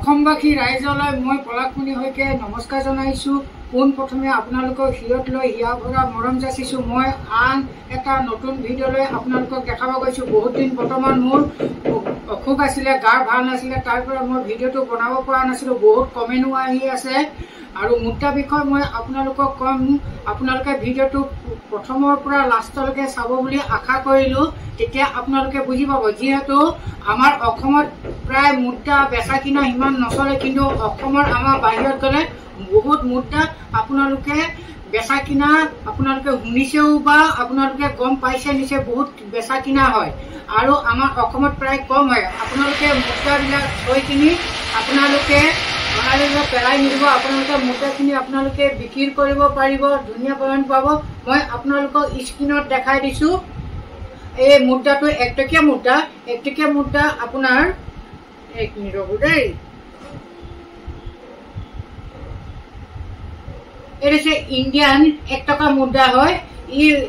অসমবাসী ৰাইজলৈ মই পলাশমণি হৈকে নমস্কাৰ জনাইছো। পোন প্ৰথমে আপোনালোকক হিৰত লৈ হিয়া ভৰা মৰম যাচিছো। মই আন এটা নতুন ভিডিঅ' লৈ আপোনালোকক দেখাব গৈছো। বহুত দিন বৰ্তমান মোৰ অসুখ আছিলে, গাৰ ভাল নাছিলে, তাৰ পৰা মই ভিডিঅ'টো বনাব পৰা নাছিলো। বহুত কমেণ্টো আহি আছে আৰু মুদ্ৰা বিষয় মই আপোনালোকক কম। আপোনালোকে ভিডিঅ'টো প্ৰথমৰ পৰা লাষ্টলৈকে চাব বুলি আশা কৰিলো, তেতিয়া আপোনালোকে বুজি পাব। যিহেতু আমাৰ অসমত প্ৰায় মুদ্ৰা বেচা কিনা সিমান নচলে, কিন্তু অসমৰ আমাৰ বাহিৰত গ'লে বহুত মুদ্ৰা আপোনালোকে বেচা কিনা আপোনালোকে শুনিছেও বা আপোনালোকে গম পাইছে নিচে বহুত বেচা কিনা হয় আৰু আমাৰ অসমত প্ৰায় কম হয়। আপোনালোকে মুদ্ৰাবিলাক থৈ কিনি আপোনালোকে পেলাই নিদিব। আপোনালোকে মুদ্ৰাখিনি আপোনালোকে বিক্ৰী কৰিব পাৰিব, ধুনীয়া পৰিমাণ পাব। মই আপোনালোকক স্ক্ৰীণত দেখাই দিছো। এই মুদ্ৰাটো 1 টকীয়া মুদ্ৰা। 1 টকীয়া মুদ্ৰা আপোনাৰ এক মিনিট ৰ'ব দেই। এটা হৈছে ইণ্ডিয়ান 1 টকা মুদ্ৰা হয়।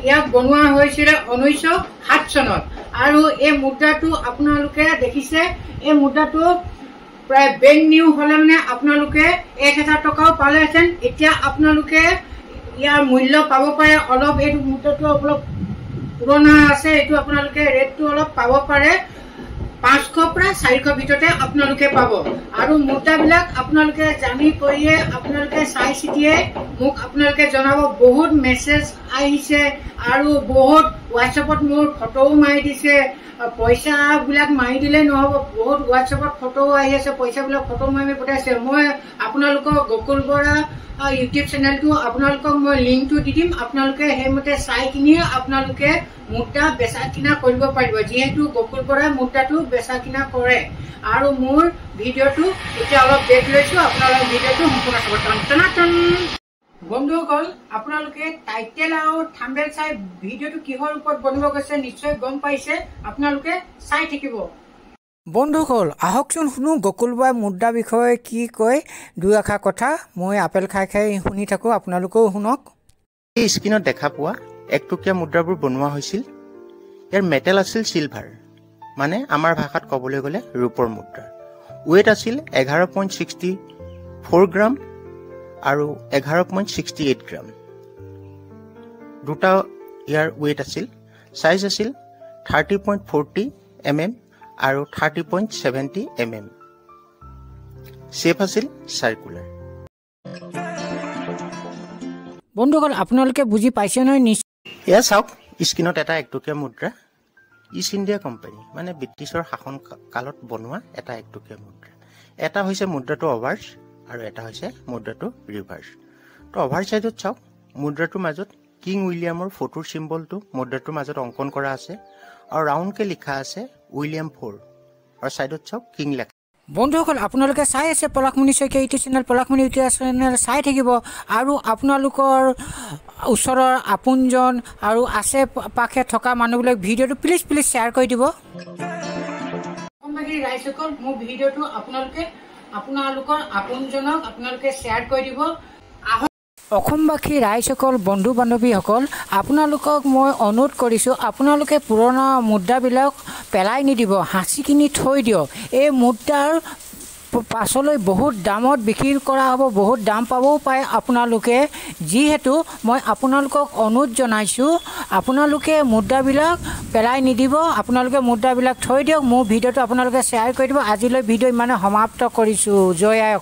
ইয়াক বনোৱা হৈছিলে 1907 চনত আৰু এই মুদ্ৰাটো আপোনালোকে দেখিছে। এই মুদ্ৰাটো প্ৰায় ব্ৰেণ্ড নিউ হলে মানে আপোনালোকে 1000 টকাও পালেহেঁতেন। এতিয়া আপোনালোকে ইয়াৰ মূল্য পাব পাৰে অলপ। এইটো মুদ্ৰাটো অলপ পুৰণা আছে, এইটো আপোনালোকে ৰেটটো অলপ পাব পাৰে 500 পৰা 400 ভিতৰতে আপোনালোকে পাব। আৰু মুদ্ৰাবিলাক আপোনালোকে জানি কৰিয়ে আপোনালোকে চাই চিতিয়ে মোক আপোনালোকে জনাব। বহুত মেছেজ আহিছে আৰু বহুত হোৱাটছএপত মোৰ ফটোও মাৰি দিছে। পইচাবিলাক মাৰি দিলে নহ'ব, বহুত হোৱাটছএপত ফটোও আহি আছে, পইচাবিলাক ফটো মাৰি পঠাইছে। মই আপোনালোকক গকুল বৰা ইউটিউব চেনেলটো আপোনালোকক মই লিংকটো দি দিম। আপোনালোকে সেইমতে চাই কিনি আপোনালোকে মুদ্ৰা বেচা কিনা কৰিব পাৰিব, যিহেতু গকুল বৰাই মুদ্ৰাটো বেচা কিনা কৰে। আৰু মোৰ ভিডিঅ'টো এতিয়া অলপ ব্ৰেক লৈছো, আপোনালোকৰ ভিডিঅ'টো সম্পূৰ্ণ চাব। বন্ধুসকল, আপোনালোকে টাইটেল আৰু থাম্বনেল চাই ভিডিঅ'টো কিহৰ ওপৰত বনিব গৈছে নিশ্চয় গম পাইছে। আপোনালোকে চাই থাকিব। বন্ধুসকল, আহকচোন শুনো গকুল বৰাই মুদ্ৰা বিষয়ে কি কয় দুই এষাৰ কথা। মই আপেল খাই খাই শুনি থাকো, আপোনালোকেও শুনক। এই স্ক্ৰীণত দেখা পোৱা 1 টকীয়া মুদ্ৰাবোৰ বনোৱা হৈছিল। ইয়াৰ মেটেল আছিল চিলভাৰ, মানে আমাৰ ভাষাত ক'বলৈ গ'লে ৰূপৰ মুদ্ৰা। ৱেইট আছিল 11.64 গ্ৰাম আৰু 11.68 গ্ৰাম। দুটা ইয়াৰ ৱেইট আছিল। চাইজ আছিল 30.40 mm আৰু 30.70 mm। শ্বেপ আছিল চাৰ্কুলাৰ। বন্ধুসকল, আপোনালোকে বুজি পাইছে নহয় নিশ্চয়। এয়া চাওক, স্ক্ৰীণত এটা 1 টকীয়া মুদ্ৰা। ইষ্ট ইণ্ডিয়া কোম্পানী মানে ব্ৰিটিছৰ শাসন কালত বনোৱা এটা 1 টকীয়া মুদ্ৰা। এটা হৈছে মুদ্ৰাটো অভাৰ্চ আৰু এটা হৈছে মুদ্ৰাটো ৰিভাৰ্চ। তো অভাৰ চাইডত চাওক, মুদ্ৰাটোৰ মাজত কিং উইলিয়ামৰ ফটোৰ চিম্বলটো মুদ্ৰাটোৰ মাজত অংকন কৰা আছে আৰু ৰাউণ্ডকে লিখা আছে উইলিয়াম 4 আৰু চাইডত চাওক কিং লেখা। বন্ধুসকল, আপোনালোকে চাই আছে Palashmoni Saikia YouTube channel. Palashmoni YouTube channel চাই থাকিব আৰু আপোনালোকৰ ওচৰৰ আপোনজন আৰু আছে পাশে থকা মানুহবিলাক ভিডিঅ'টো প্লিজ শ্বেয়াৰ কৰি দিব। অসমবাসী ৰাইজসকল, মোৰ ভিডিঅ'টো আপোনালোকৰ আপোনজনক আপোনালোকে শ্বেয়াৰ কৰি দিব। অসমবাসী ৰাইজসকল, বন্ধু বান্ধৱীসকল, আপোনালোকক মই অনুৰোধ কৰিছোঁ, আপোনালোকে পুৰণা মুদ্ৰাবিলাক পেলাই নিদিব, সাঁচি কিনি থৈ দিয়ক। এই মুদ্ৰাৰ পাছলৈ বহুত দামত বিক্ৰী কৰা হ'ব, বহুত দাম পাবও পাৰে আপোনালোকে। যিহেতু মই আপোনালোকক অনুৰোধ জনাইছোঁ, আপোনালোকে মুদ্ৰাবিলাক পেলাই নিদিব, আপোনালোকে মুদ্ৰাবিলাক থৈ দিয়ক। মোৰ ভিডিঅ'টো আপোনালোকে শ্বেয়াৰ কৰি দিব। আজিলৈ ভিডিঅ' ইমানে সমাপ্ত কৰিছোঁ। জয় আই।